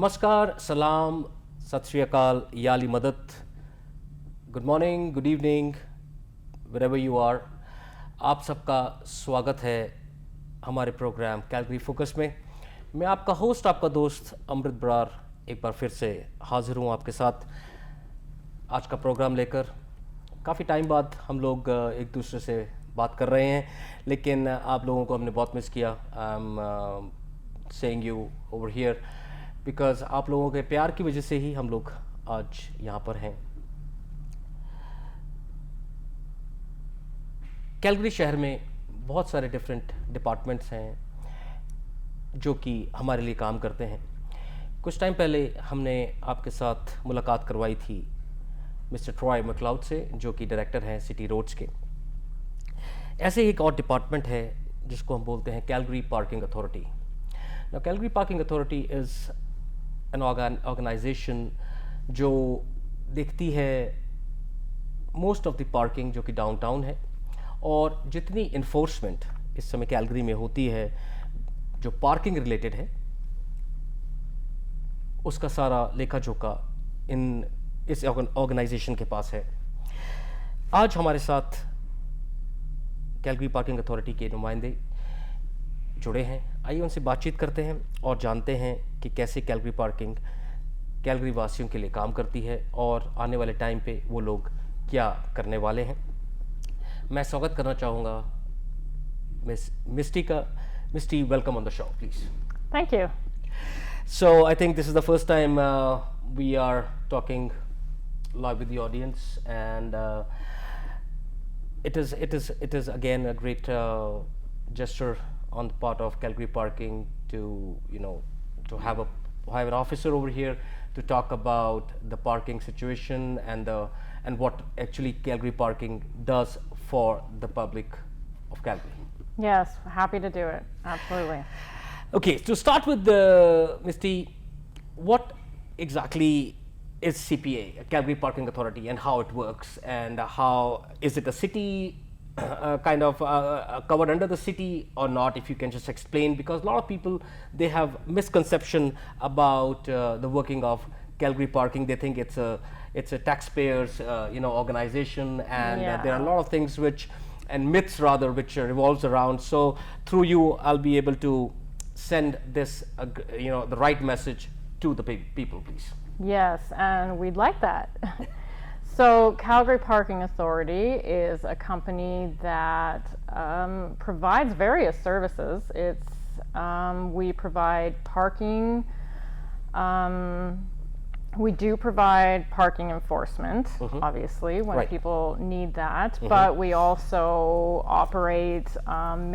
नमस्कार, सलाम, सत श्री अकाल, याली मदद, good morning, good evening, wherever you are, आप सबका स्वागत है हमारे प्रोग्राम कैलगरी फोकस में। मैं आपका होस्ट, आपका दोस्त अमृत बरार एक बार फिर से हाजिर हूँ आपके साथ आज का प्रोग्राम लेकर। काफ़ी टाइम बाद हम लोग एक दूसरे से बात कर रहे हैं, लेकिन आप लोगों को हमने बहुत मिस किया। I am saying you over here because आप लोगों के प्यार की वजह से ही हम लोग आज यहाँ पर हैं। कैलगरी शहर में बहुत सारे डिफरेंट डिपार्टमेंट्स हैं जो कि हमारे लिए काम करते हैं। कुछ टाइम पहले हमने आपके साथ मुलाकात करवाई थी मिस्टर ट्रॉय मैकलाउड से, जो कि डायरेक्टर हैं सिटी रोड्स के। ऐसे ही एक और डिपार्टमेंट है जिसको हम बोलते हैं Calgary parking authority. Now Calgary parking authority is an organisation जो देखती है मोस्ट ऑफ द पार्किंग जो कि डाउनटाउन है, और जितनी इन्फोर्समेंट इस समय कैलगरी में होती है जो पार्किंग रिलेटेड है, उसका सारा लेखा जोखा इस ऑर्गेनाइजेशन के पास है। आज हमारे साथ कैलगरी पार्किंग अथॉरिटी के नुमाइंदे जुड़े हैं। आइए उनसे बातचीत करते हैं और जानते हैं कि कैसे कैलगरी पार्किंग कैलगरी वासियों के लिए काम करती है और आने वाले टाइम पे वो लोग क्या करने वाले हैं। मैं स्वागत करना चाहूँगा मिस मिस्टी का। Misty, welcome on the show, please. Thank you. So I think this is the first time we are talking live with the audience, and it is again a great gesture on the part of Calgary Parking to to have an officer over here to talk about the parking situation and what actually Calgary Parking does for the public of Calgary. Yes, happy to do it. Absolutely. Okay, to start with, Misty, what exactly is CPA, Calgary Parking Authority, and how it works, and how is it a city kind of covered under the city or not? If you can just explain, because a lot of people, they have misconception about the working of Calgary Parking. They think it's a taxpayers organization, and there are a lot of things and myths rather which revolves around. So through you, I'll be able to send this the right message to the people, please. Yes, and we'd like that. So Calgary Parking Authority is a company that provides various services. We provide parking. We do provide parking enforcement, obviously, when people need that, but we also operate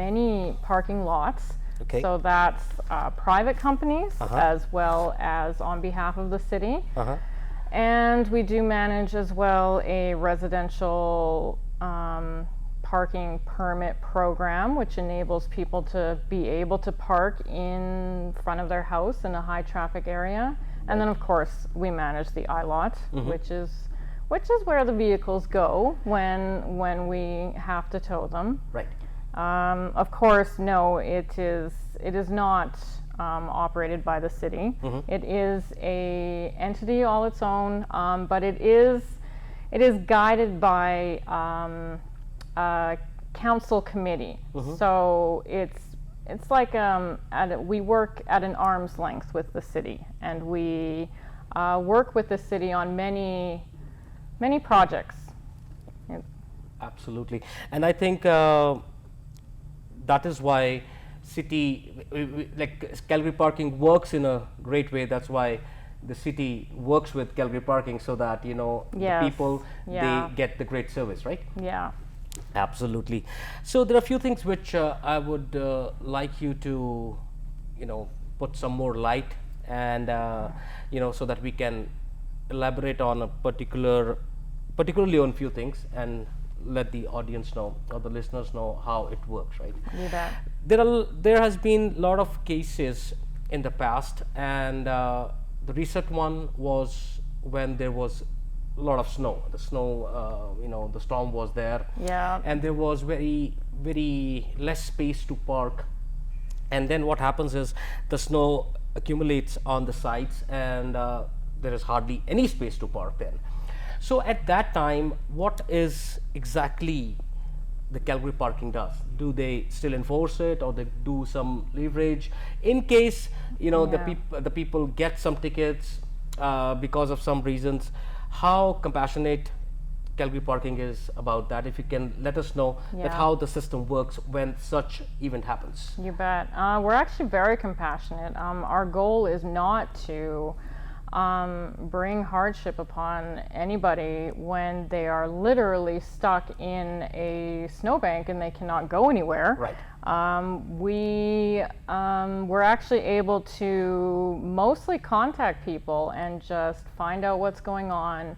many parking lots. Okay. So that's private companies as well as on behalf of the city. And we do manage as well a residential parking permit program, which enables people to be able to park in front of their house in a high traffic area. And then of course we manage the I-lot, which is where the vehicles go when we have to tow them. Right. Of course, no, it is not operated by the city. It is a entity all its own, but it is guided by a council committee. So it's like we work at an arm's length with the city, and we work with the city on many projects. Absolutely, and I think that is why city, like Calgary Parking, works in a great way. That's why the city works with Calgary Parking, so that the people they get the great service, right? Yeah. Absolutely. So there are a few things which I would like you to put some more light, and so that we can elaborate on particularly on few things, and let the audience know, or the listeners know, how it works, right? You bet. There has been a lot of cases in the past, and the recent one was when there was a lot of snow. The snow, the storm was there, and there was very less space to park. And then what happens is the snow accumulates on the sides, and there is hardly any space to park then. So at that time, what is exactly the Calgary Parking does? Do they still enforce it, or they do some leverage in case the people get some tickets because of some reasons? How compassionate Calgary Parking is about that? If you can let us know that how the system works when such event happens. You bet. We're actually very compassionate. Our goal is not to bring hardship upon anybody when they are literally stuck in a snowbank and they cannot go anywhere. Right. We're actually able to mostly contact people and just find out what's going on.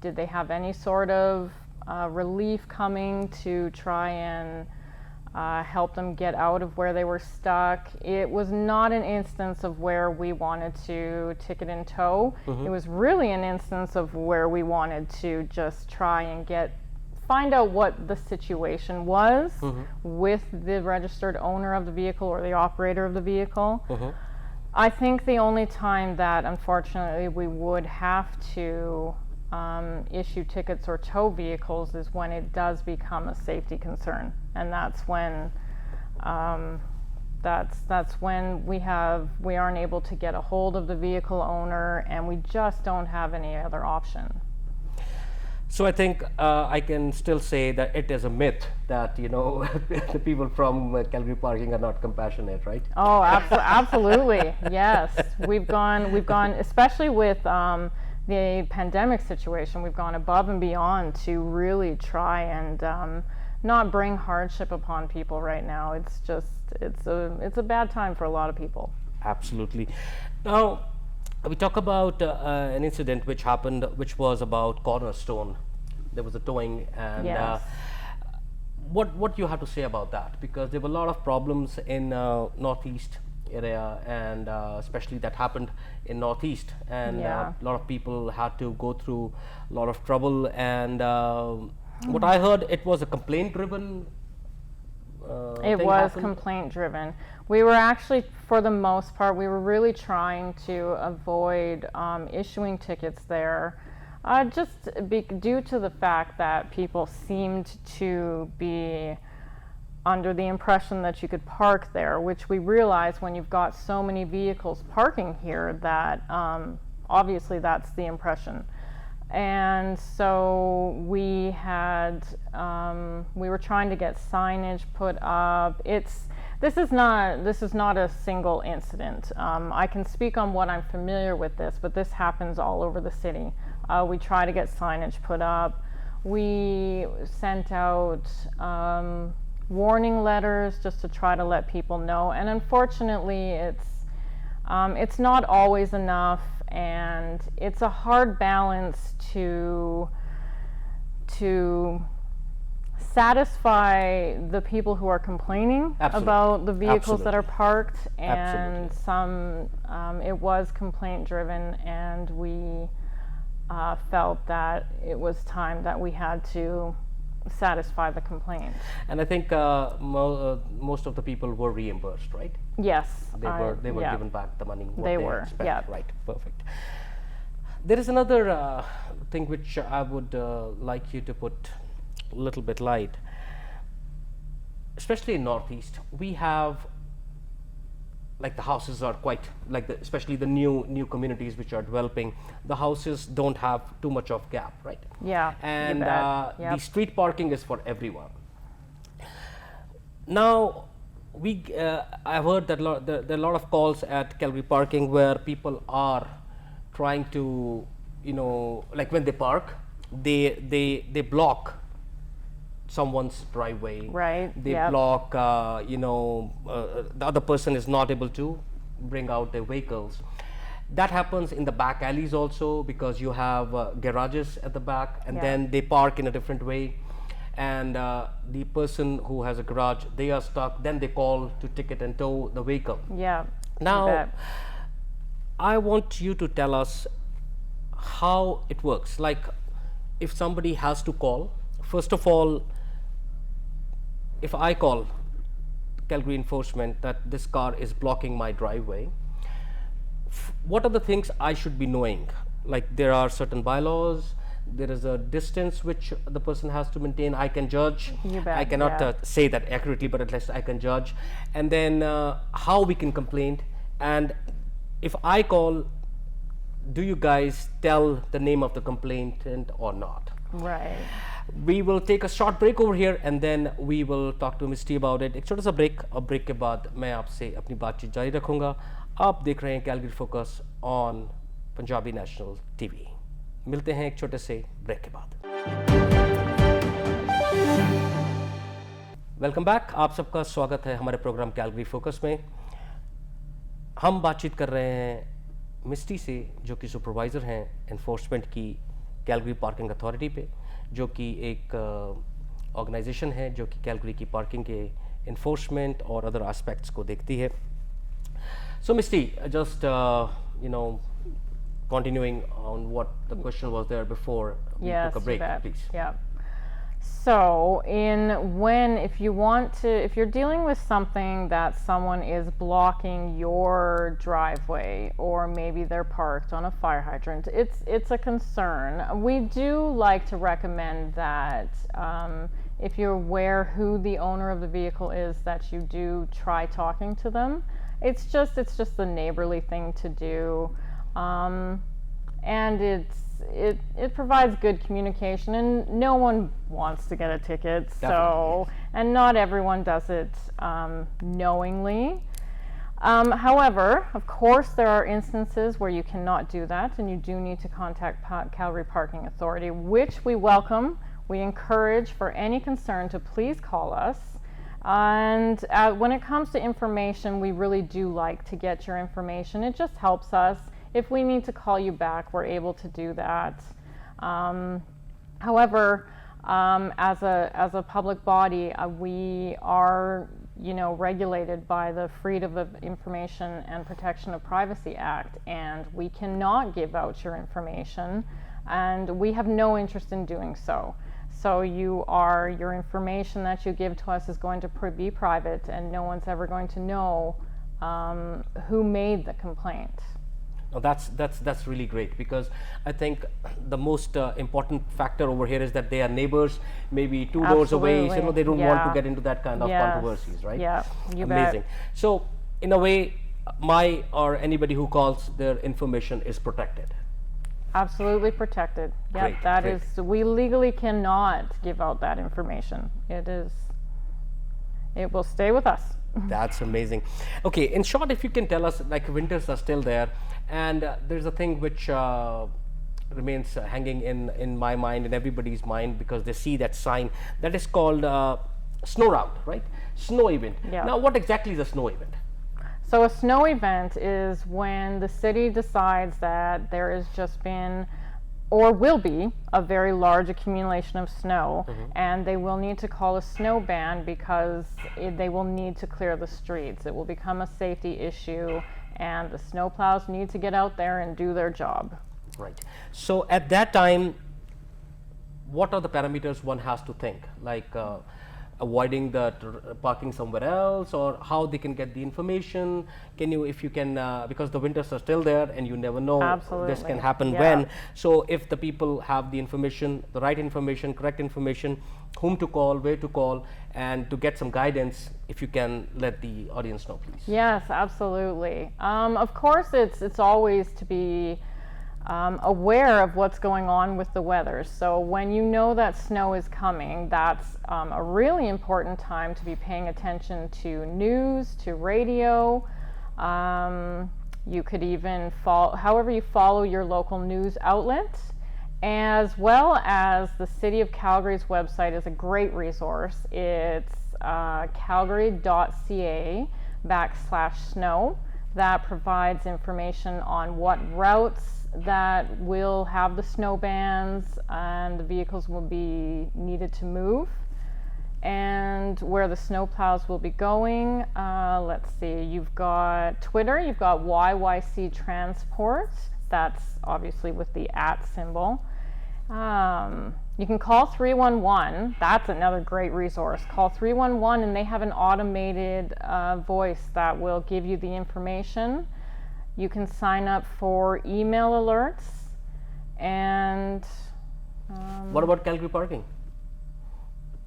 Did they have any sort of relief coming to try and help them get out of where they were stuck? It was not an instance of where we wanted to ticket in tow. It was really an instance of where we wanted to just try and find out what the situation was with the registered owner of the vehicle or the operator of the vehicle. I think the only time that unfortunately we would have to issue tickets or tow vehicles is when it does become a safety concern, and that's when we aren't able to get a hold of the vehicle owner, and we just don't have any other option. So I think I can still say that it is a myth that the people from Calgary Parking are not compassionate, right? Oh, absolutely, yes. We've gone, especially with the pandemic situation, we've gone above and beyond to really try and not bring hardship upon people right now. It's a bad time for a lot of people. Absolutely. Now, we talk about an incident which happened, which was about Cornerstone. There was a towing, and yes. What you have to say about that? Because there were a lot of problems in Northeast area, and especially that happened in Northeast, and a lot of people had to go through a lot of trouble, and what I heard, it was a complaint driven it was complaint driven. We were actually, for the most part, we were really trying to avoid issuing tickets there, due to the fact that people seemed to be under the impression that you could park there, which we realized when you've got so many vehicles parking here that obviously that's the impression. And so we were trying to get signage put up. This is not a single incident. I can speak on what I'm familiar with this, but this happens all over the city. We try to get signage put up. We sent out warning letters just to try to let people know, and unfortunately it's not always enough, and it's a hard balance to satisfy the people who are complaining about the vehicles that are parked, and it was complaint driven, and we felt that it was time that we had to satisfy the complaint. And I think most of the people were reimbursed, right? Yes. They were given back the money. They were, yeah. Right, perfect. There is another thing which I would like you to put a little bit light. Especially in Northeast, we have, like, the houses are quite, like, especially the new communities which are developing, the houses don't have too much of gap, right? Yeah. And the street parking is for everyone. Now, I've heard that there are a lot of calls at Calgary Parking where people are trying to, like when they park, they block someone's driveway. Right. They block, the other person is not able to bring out their vehicles. That happens in the back alleys also, because you have garages at the back, and then they park in a different way. And the person who has a garage, they are stuck, then they call to ticket and tow the vehicle. Yeah. Now, I want you to tell us how it works. Like, if somebody has to call, first of all, if I call Calgary enforcement that this car is blocking my driveway, what are the things I should be knowing? Like there are certain bylaws, there is a distance which the person has to maintain. I can judge. You bet, I cannot yeah. say that accurately, but at least I can judge. And then how we can complain. And if I call, do you guys tell the name of the complainant or not? Right. We will take a short break over here and then we will talk to Misty about it. एक छोटा सा break, और break के बाद मैं आपसे अपनी बातचीत जारी रखूंगा. आप देख रहे हैं Calgary focus on Punjabi national TV. मिलते हैं एक छोटे से ब्रेक के बाद. Welcome back. आप सबका स्वागत है हमारे प्रोग्राम कैलगरी फोकस में. हम बातचीत कर रहे हैं मिस्टी से, जो कि सुपरवाइज़र हैं एनफोर्समेंट की कैलगरी पार्किंग अथॉरिटी पे, जो कि एक ऑर्गेनाइजेशन है जो कि कैलगरी की पार्किंग के इन्फोर्समेंट और अदर एस्पेक्ट्स को देखती है. सो मिस्टी, just continuing on what the question was there before we Yes, took a break, you bet. please. Yeah. So if you're dealing with something that someone is blocking your driveway, or maybe they're parked on a fire hydrant, it's a concern. We do like to recommend that if you're aware who the owner of the vehicle is, that you do try talking to them. It's just the neighborly thing to do. And it provides good communication, and no one wants to get a ticket. So, and not everyone does it knowingly. However, of course, there are instances where you cannot do that, and you do need to contact Calgary Parking Authority, which we welcome. We encourage for any concern to please call us. And when it comes to information, we really do like to get your information. It just helps us. If we need to call you back, we're able to do that. However, as a public body, we are, regulated by the Freedom of Information and Protection of Privacy Act, and we cannot give out your information, and we have no interest in doing so. So your information that you give to us is going to be private, and no one's ever going to know who made the complaint. Now that's really great, because I think the most important factor over here is that they are neighbors, maybe two doors away. So they don't want to get into that kind of controversies, right? Yeah, you Amazing. bet. So in a way, my or anybody who calls, their information is protected. Absolutely protected. Yep, Great, that great. is, we legally cannot give out that information. It will stay with us. That's amazing. Okay, in short, if you can tell us, like winters are still there, and there's a thing which remains hanging in my mind and everybody's mind, because they see that sign that is called snow route, right? Snow event. Yeah. Now, what exactly is a snow event? So a snow event is when the city decides that there has just been, or will be, a very large accumulation of snow, and they will need to call a snow ban because they will need to clear the streets. It will become a safety issue, and the snowplows need to get out there and do their job. Right. So at that time, what are the parameters one has to think? Like avoiding the parking somewhere else, or how they can get the information? Can you, if you can, because the winters are still there and you never know this can happen when. So if the people have the information, the right information, correct information, whom to call, where to call, and to get some guidance, if you can let the audience know, please. Yes, absolutely. Of course, it's always to be aware of what's going on with the weather. So when you know that snow is coming, that's a really important time to be paying attention to news, to radio. You could even however you follow your local news outlet, as well as the City of Calgary's website is a great resource. It's calgary.ca/snow that provides information on what routes that will have the snow bans and the vehicles will be needed to move, and where the snow plows will be going. Let's see, you've got Twitter, you've got YYC Transport, that's obviously with the @ symbol, You can call 311. That's another great resource. Call 311 and they have an automated voice that will give you the information. You can sign up for email alerts. And what about Calgary Parking?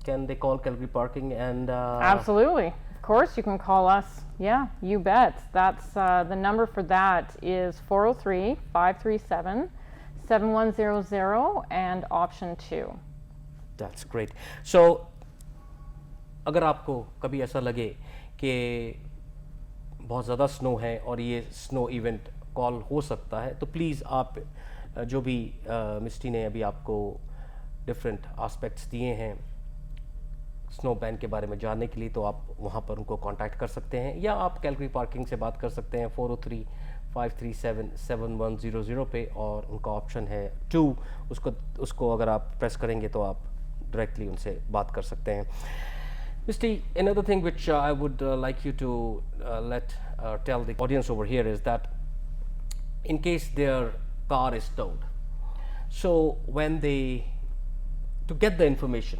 Can they call Calgary Parking and absolutely. Of course, you can call us. Yeah, you bet. That's the number for that is 403-537-7100 and option 2. That's great. So अगर आपको कभी ऐसा लगे कि बहुत ज़्यादा snow है और ये स्नो इवेंट कॉल हो सकता है, तो प्लीज़ आप जो भी मिस्टी ने अभी आपको डिफरेंट एस्पेक्ट्स दिए हैं स्नो बैन के बारे में जानने के लिए, तो आप वहाँ पर उनको कांटेक्ट कर सकते हैं या आप कैलगरी पार्किंग से बात कर सकते हैं 403-537-7100 पे, और उनका ऑप्शन है 2, उसको अगर आप प्रेस करेंगे तो आप डायरेक्टली उनसे बात कर सकते हैं. Misty, another thing which I would like you to tell the audience over here is that in case their car is towed, so when to get the information,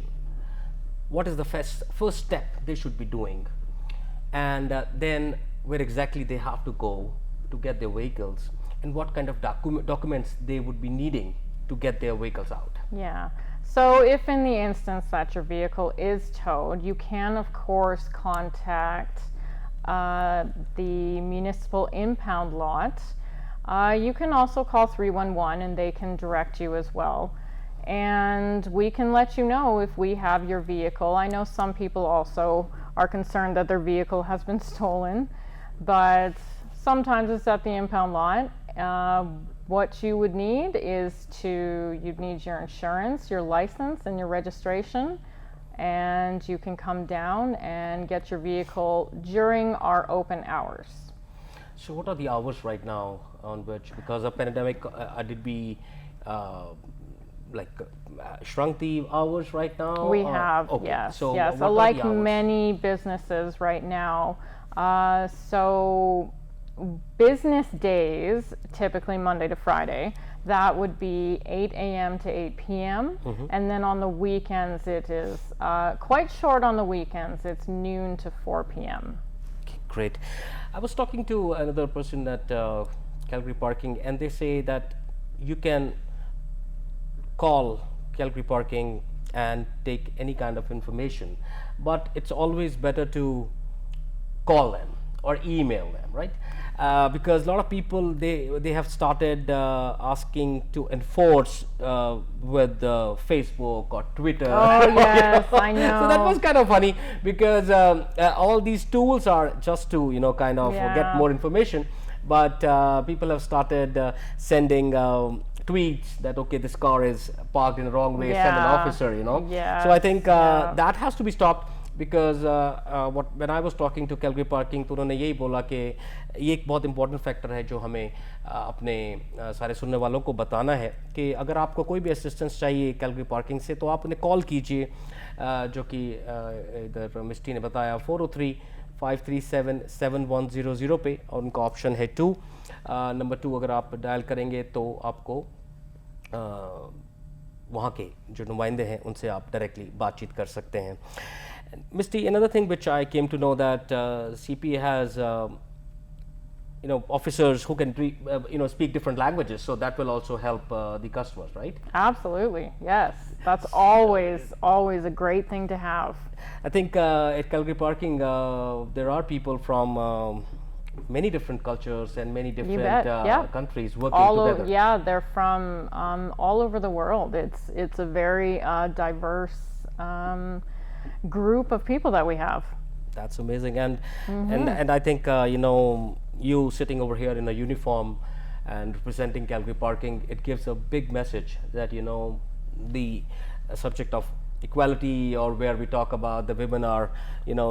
what is the first step they should be doing, and then where exactly they have to go to get their vehicles, and what kind of documents they would be needing to get their vehicles out? Yeah. So if in the instance that your vehicle is towed, you can of course contact the municipal impound lot. You can also call 311 and they can direct you as well. And we can let you know if we have your vehicle. I know some people also are concerned that their vehicle has been stolen, but sometimes it's at the impound lot. What you would need is you'd need your insurance, your license, and your registration, and you can come down and get your vehicle during our open hours. So what are the hours right now on which, because of pandemic, did we shrunk the hours right now? We have, okay. yes. So yes. what are Like the hours? many businesses right now, so business days, typically Monday to Friday, that would be 8 a.m. to 8 p.m. And then on the weekends, it is quite short on the weekends. It's noon to 4 p.m. Okay, great. I was talking to another person at Calgary Parking, and they say that you can call Calgary Parking and take any kind of information, but it's always better to call them or email them, right? Because a lot of people, they have started asking to enforce with Facebook or Twitter. Oh yes, I know. So that was kind of funny because all these tools are just to kind of get more information, but people have started sending tweets that okay, this car is parked in the wrong way, send an officer, Yes, So I think that has to be stopped. Because when I was talking to Calgary Parking, तो उन्होंने यही बोला कि ये एक बहुत important factor है जो हमें अपने सारे सुनने वालों को बताना है कि अगर आपको कोई भी assistance चाहिए Calgary Parking से, तो आप उन्हें कॉल कीजिए, जो कि इधर मिस्टी ने बताया 403-537-7100 पे, और उनका ऑप्शन है 2, नंबर 2 अगर आप डायल करेंगे तो आपको वहाँ के जो नुमाइंदे हैं उनसे आप डायरेक्टली बातचीत कर सकते हैं. Misty, another thing which I came to know that CPA has officers who can speak different languages, so that will also help the customers, right? Absolutely, yes. That's always a great thing to have. I think at Calgary Parking there are people from many different cultures and many different countries working together. Yeah, they're from all over the world. It's a very diverse group of people that we have. That's amazing, and I think you sitting over here in a uniform and representing Calgary Parking, it gives a big message that the subject of equality, or where we talk about the women are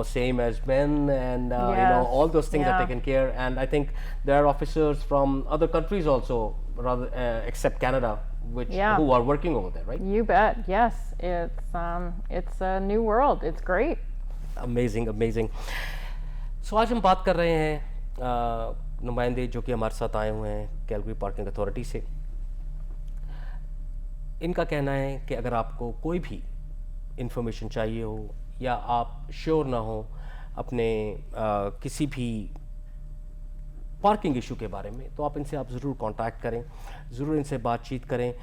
same as men, and all those things are taken care. And I think there are officers from other countries also, rather except Canada, who are working over there, right? You bet. Yes, it's a new world. It's great. Amazing. So आज हम बात कर रहे हैं नुमाइंदे जो कि हमारे साथ आए हुए हैं कैलगरी पार्किंग अथॉरिटी से. इनका कहना है कि अगर आपको कोई भी इंफॉर्मेशन चाहिए हो या आप श्योर ना हो अपने किसी भी पार्किंग इशू के बारे में, तो आप इनसे आप ज़रूर कांटेक्ट करें, ज़रूर इनसे बातचीत करें,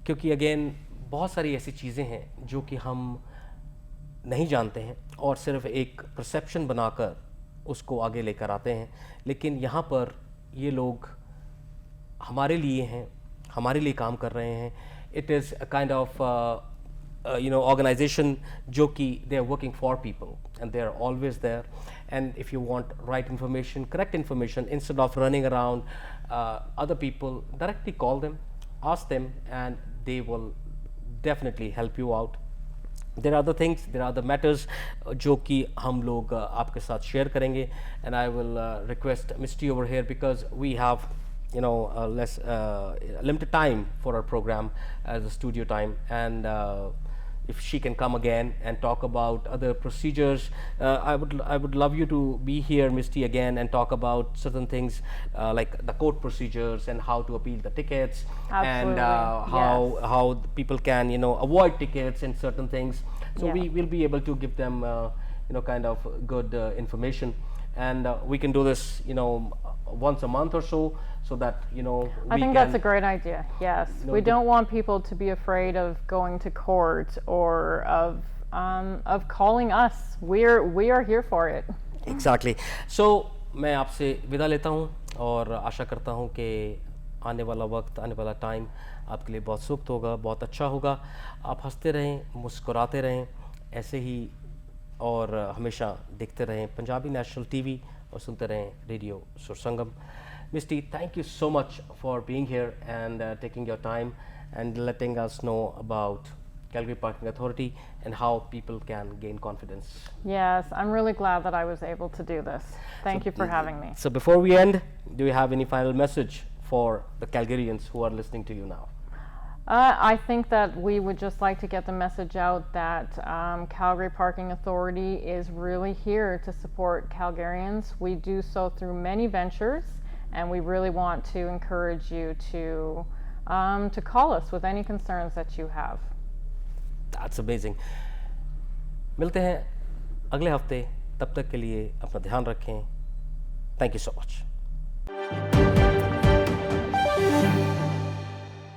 क्योंकि अगेन बहुत सारी ऐसी चीज़ें हैं जो कि हम नहीं जानते हैं और सिर्फ एक परसेप्शन बनाकर उसको आगे लेकर आते हैं। लेकिन यहाँ पर ये लोग हमारे लिए हैं, हमारे लिए काम कर रहे हैं। It is a kind of organization जो कि they are working for people and they are always there, and if you want right information, correct information, instead of running around other people, directly call them, ask them, and they will definitely help you out. There are other things, there are other matters जो कि हम लोग आपके साथ share करेंगे, and I will request Misty over here because we have less limited time for our program as a studio time, and if she can come again and talk about other procedures, I would love you to be here, Misty, again, and talk about certain things like the court procedures and how to appeal the tickets. Absolutely. And how people can avoid tickets and certain things. So Yeah. we will be able to give them kind of good information, and we can do this once a month or so that I think that's a great idea. Yes, we don't want people to be afraid of going to court or of calling us. We are here for it. Exactly. So मैं आपसे विदा लेता हूँ और आशा करता हूँ कि आने वाला वक्त, आने वाला टाइम आपके लिए बहुत सुखद होगा, बहुत अच्छा होगा। आप हंसते रहें, मुस्कुराते रहें ऐसे ही, और हमेशा देखते रहें पंजाबी नेशनल टीवी और सुनते रहें रेडियो सुर संगम। Misty, thank you so much for being here and taking your time and letting us know about Calgary Parking Authority and how people can gain confidence. Yes, I'm really glad that I was able to do this. Thank you for having me. So before we end, do you have any final message for the Calgarians who are listening to you now? I think that we would just like to get the message out that Calgary Parking Authority is really here to support Calgarians. We do so through many ventures, and we really want to encourage you to call us with any concerns that you have. That's amazing. मिलते हैं अगले हफ्ते, तब तक के लिए अपना ध्यान रखें. Thank you so much.